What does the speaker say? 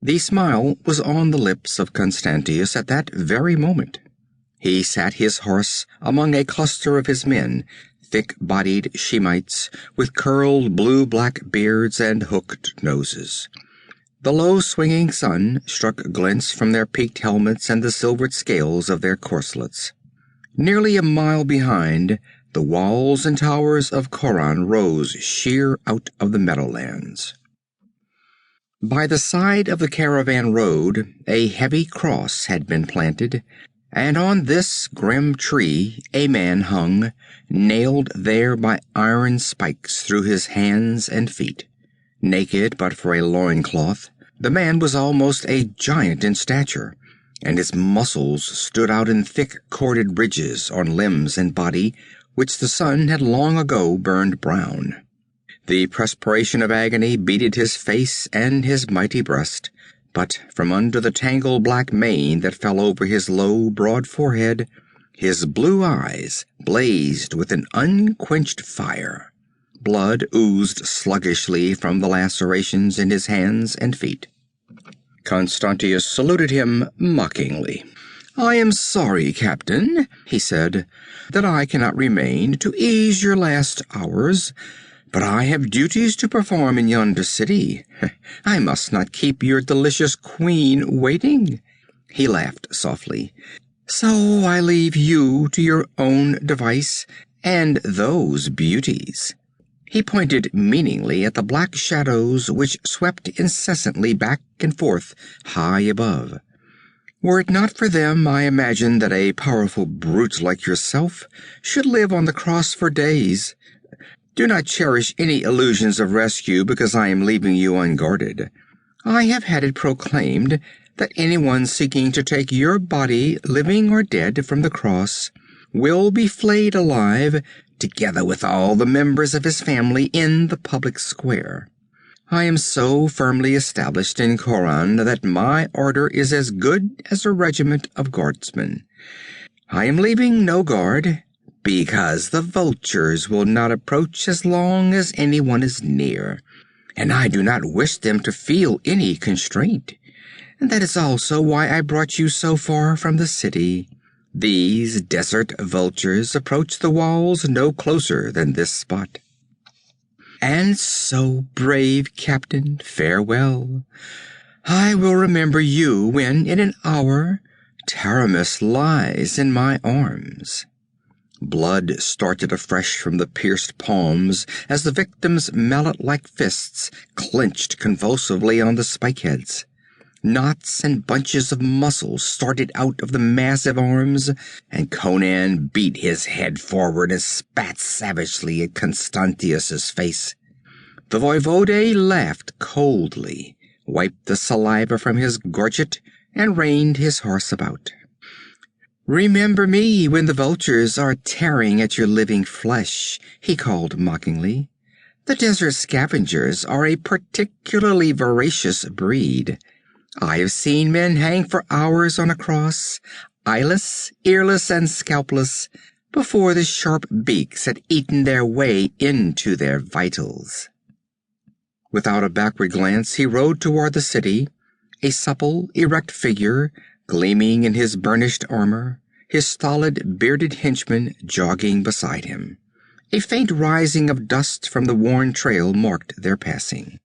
The smile was on the lips of Constantius at that very moment. He sat his horse among a cluster of his men, thick-bodied Shemites with curled blue-black beards and hooked noses. The low swinging sun struck glints from their peaked helmets and the silvered scales of their corselets. Nearly a mile behind, the walls and towers of Khauran rose sheer out of the meadowlands. By the side of the caravan road, a heavy cross had been planted, and on this grim tree a man hung, nailed there by iron spikes through his hands and feet. Naked but for a loincloth, the man was almost a giant in stature, and his muscles stood out in thick corded ridges on limbs and body, which the sun had long ago burned brown. The perspiration of agony beaded his face and his mighty breast, but from under the tangled black mane that fell over his low, broad forehead, his blue eyes blazed with an unquenched fire. Blood oozed sluggishly from the lacerations in his hands and feet. Constantius saluted him mockingly. "I am sorry, Captain," he said, "that I cannot remain to ease your last hours, but I have duties to perform in yonder city. I must not keep your delicious queen waiting." He laughed softly. "So I leave you to your own device, and those beauties." He pointed meaningly at the black shadows which swept incessantly back and forth high above. "Were it not for them, I imagine that a powerful brute like yourself should live on the cross for days. Do not cherish any illusions of rescue because I am leaving you unguarded. I have had it proclaimed that anyone seeking to take your body, living or dead, from the cross will be flayed alive, together with all the members of his family, in the public square. I am so firmly established in Khauran that my order is as good as a regiment of guardsmen. I am leaving no guard, because the vultures will not approach as long as anyone is near, and I do not wish them to feel any constraint. And that is also why I brought you so far from the city. These desert vultures approach the walls no closer than this spot. And so, brave captain, farewell. I will remember you when, in an hour, Taramis lies in my arms." Blood started afresh from the pierced palms as the victim's mallet-like fists clenched convulsively on the spike-heads. Knots and bunches of muscle started out of the massive arms, and Conan beat his head forward and spat savagely at Constantius's face. The voivode laughed coldly, wiped the saliva from his gorget, and reined his horse about. "Remember me when the vultures are tearing at your living flesh," he called mockingly. "The desert scavengers are a particularly voracious breed. I have seen men hang for hours on a cross, eyeless, earless, and scalpless, before the sharp beaks had eaten their way into their vitals." Without a backward glance, he rode toward the city, a supple, erect figure, gleaming in his burnished armor, his stolid, bearded henchman jogging beside him. A faint rising of dust from the worn trail marked their passing.